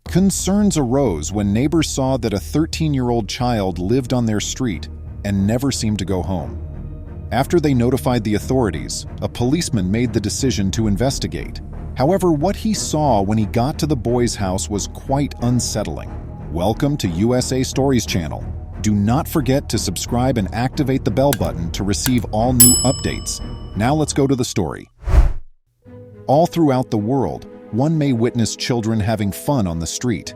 Concerns arose when neighbors saw that a 13-year-old child lived on their street and never seemed to go home. After they notified the authorities, a policeman made the decision to investigate. However, what he saw when he got to the boy's house was quite unsettling. Welcome to USA Stories channel. Do not forget to subscribe and activate the bell button to receive all new updates. Now let's go to the story. All throughout the world, one may witness children having fun on the street.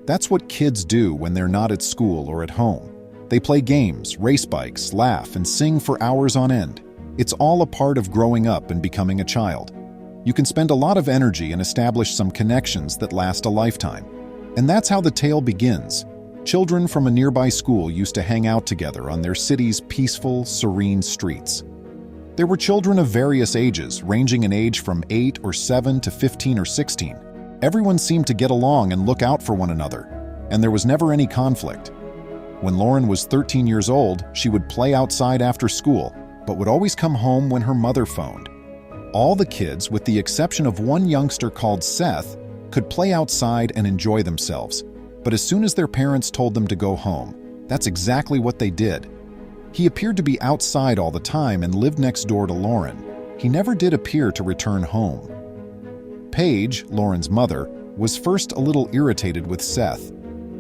That's what kids do when they're not at school or at home. They play games, race bikes, laugh, and sing for hours on end. It's all a part of growing up and becoming a child. You can spend a lot of energy and establish some connections that last a lifetime. And that's how the tale begins. Children from a nearby school used to hang out together on their city's peaceful, serene streets. There were children of various ages, ranging in age from 8 or 7 to 15 or 16. Everyone seemed to get along and look out for one another, and there was never any conflict. When Lauren was 13 years old, she would play outside after school, but would always come home when her mother phoned. All the kids, with the exception of one youngster called Seth, could play outside and enjoy themselves. But as soon as their parents told them to go home, that's exactly what they did. He appeared to be outside all the time and lived next door to Lauren. He never did appear to return home. Paige, Lauren's mother, was first a little irritated with Seth.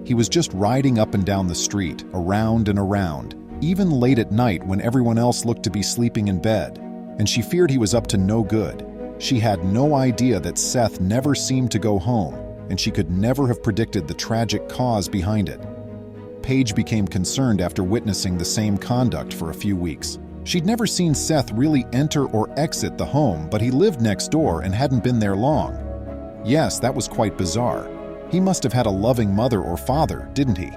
He was just riding up and down the street, around and around, even late at night when everyone else looked to be sleeping in bed, and she feared he was up to no good. She had no idea that Seth never seemed to go home, and she could never have predicted the tragic cause behind it. Paige became concerned after witnessing the same conduct for a few weeks. She'd never seen Seth really enter or exit the home, but he lived next door and hadn't been there long. Yes, that was quite bizarre. He must have had a loving mother or father, didn't he?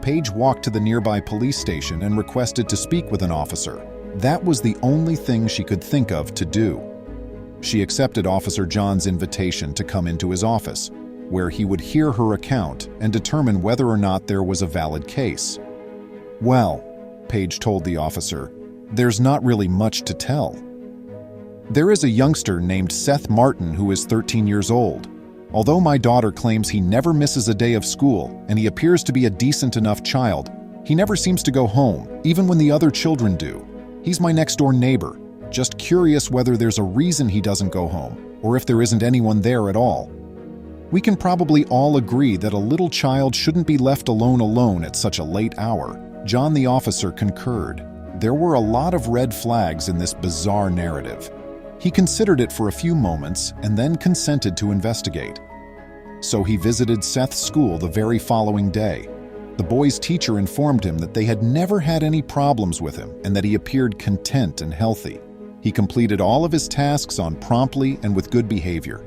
Paige walked to the nearby police station and requested to speak with an officer. That was the only thing she could think of to do. She accepted Officer John's invitation to come into his office, where he would hear her account and determine whether or not there was a valid case. "Well," Paige told the officer, "there's not really much to tell. There is a youngster named Seth Martin who is 13 years old. Although my daughter claims he never misses a day of school and he appears to be a decent enough child, he never seems to go home, even when the other children do. He's my next-door neighbor, just curious whether there's a reason he doesn't go home, or if there isn't anyone there at all. We can probably all agree that a little child shouldn't be left alone at such a late hour." John the officer concurred. There were a lot of red flags in this bizarre narrative. He considered it for a few moments and then consented to investigate. So he visited Seth's school the very following day. The boy's teacher informed him that they had never had any problems with him and that he appeared content and healthy. He completed all of his tasks on promptly and with good behavior.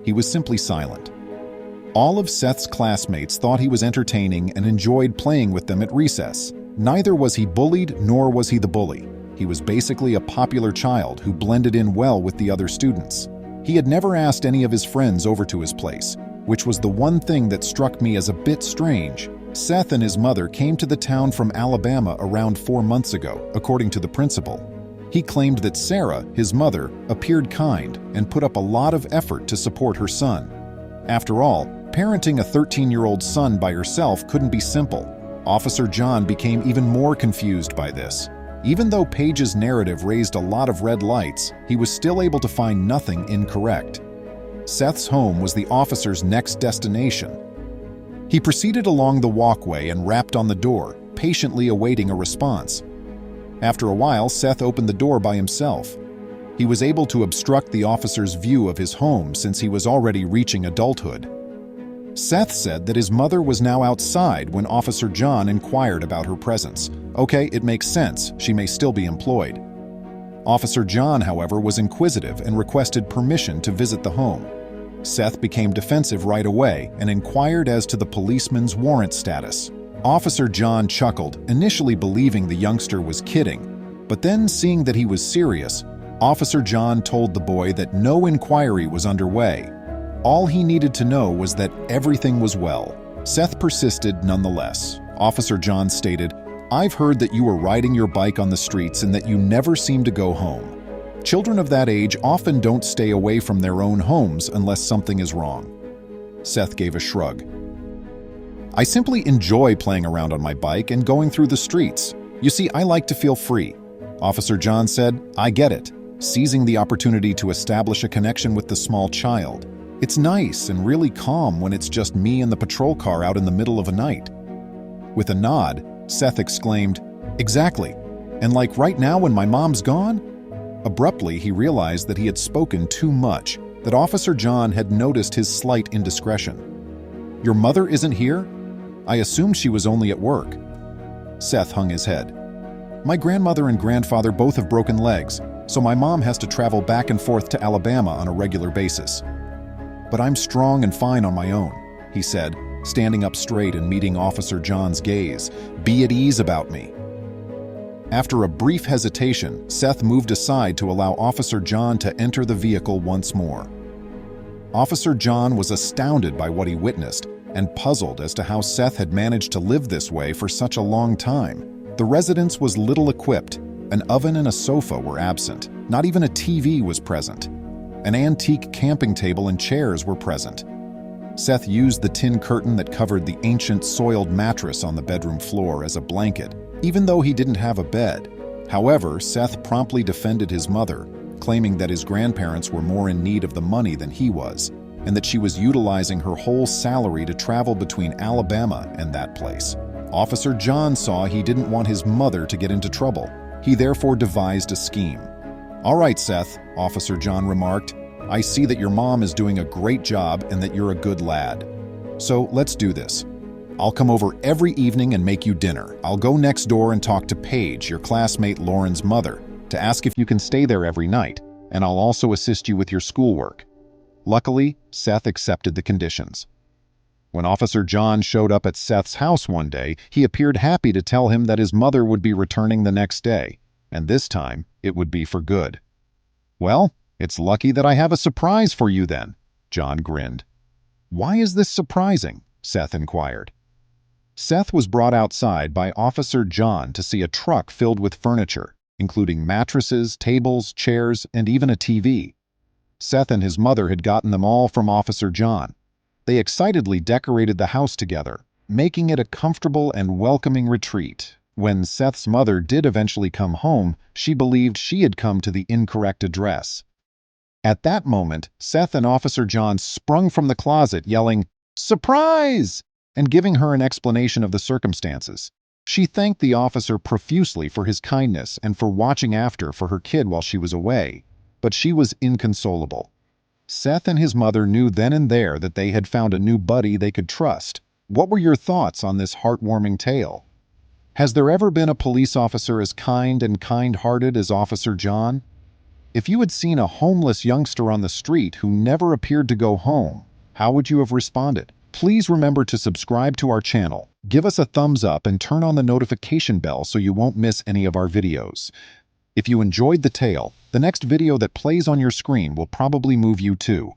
He was simply silent. All of Seth's classmates thought he was entertaining and enjoyed playing with them at recess. Neither was he bullied nor was he the bully. He was basically a popular child who blended in well with the other students. He had never asked any of his friends over to his place, which was the one thing that struck me as a bit strange. Seth and his mother came to the town from Alabama around 4 months ago, according to the principal. He claimed that Sarah, his mother, appeared kind and put up a lot of effort to support her son. After all, parenting a 13-year-old son by herself couldn't be simple. Officer John became even more confused by this. Even though Paige's narrative raised a lot of red lights, he was still able to find nothing incorrect. Seth's home was the officer's next destination. He proceeded along the walkway and rapped on the door, patiently awaiting a response. After a while, Seth opened the door by himself. He was able to obstruct the officer's view of his home since he was already reaching adulthood. Seth said that his mother was now outside when Officer John inquired about her presence. Okay, it makes sense. She may still be employed. Officer John, however, was inquisitive and requested permission to visit the home. Seth became defensive right away and inquired as to the policeman's warrant status. Officer John chuckled, initially believing the youngster was kidding, but then seeing that he was serious, Officer John told the boy that no inquiry was underway. All he needed to know was that everything was well. Seth persisted nonetheless. Officer John stated, "I've heard that you were riding your bike on the streets and that you never seem to go home. Children of that age often don't stay away from their own homes unless something is wrong." Seth gave a shrug. I simply enjoy playing around on my bike and going through the streets. You see, I like to feel free. Officer John said, I get it, seizing the opportunity to establish a connection with the small child. It's nice and really calm when it's just me and the patrol car out in the middle of a night. With a nod, Seth exclaimed, Exactly. And like right now when my mom's gone? Abruptly, he realized that he had spoken too much, that Officer John had noticed his slight indiscretion. Your mother isn't here? I assumed she was only at work. Seth hung his head. My grandmother and grandfather both have broken legs, so my mom has to travel back and forth to Alabama on a regular basis. But I'm strong and fine on my own, he said, standing up straight and meeting Officer John's gaze. Be at ease about me. After a brief hesitation, Seth moved aside to allow Officer John to enter the vehicle once more. Officer John was astounded by what he witnessed and puzzled as to how Seth had managed to live this way for such a long time. The residence was little equipped. An oven and a sofa were absent. Not even a TV was present. An antique camping table and chairs were present. Seth used the tin curtain that covered the ancient soiled mattress on the bedroom floor as a blanket, even though he didn't have a bed. However, Seth promptly defended his mother, claiming that his grandparents were more in need of the money than he was, and that she was utilizing her whole salary to travel between Alabama and that place. Officer John saw he didn't want his mother to get into trouble. He therefore devised a scheme. All right, Seth, Officer John remarked. I see that your mom is doing a great job and that you're a good lad. So let's do this. I'll come over every evening and make you dinner. I'll go next door and talk to Paige, your classmate Lauren's mother, to ask if you can stay there every night, and I'll also assist you with your schoolwork. Luckily, Seth accepted the conditions. When Officer John showed up at Seth's house one day, he appeared happy to tell him that his mother would be returning the next day, and this time it would be for good. Well, it's lucky that I have a surprise for you then, John grinned. Why is this surprising? Seth inquired. Seth was brought outside by Officer John to see a truck filled with furniture, including mattresses, tables, chairs, and even a TV. Seth and his mother had gotten them all from Officer John. They excitedly decorated the house together, making it a comfortable and welcoming retreat. When Seth's mother did eventually come home, she believed she had come to the incorrect address. At that moment, Seth and Officer John sprung from the closet, yelling, "Surprise!" and giving her an explanation of the circumstances. She thanked the officer profusely for his kindness and for watching after for her kid while she was away, but she was inconsolable. Seth and his mother knew then and there that they had found a new buddy they could trust. What were your thoughts on this heartwarming tale? Has there ever been a police officer as kind and kind-hearted as Officer John? If you had seen a homeless youngster on the street who never appeared to go home, how would you have responded? Please remember to subscribe to our channel, give us a thumbs up, and turn on the notification bell so you won't miss any of our videos. If you enjoyed the tale, the next video that plays on your screen will probably move you too.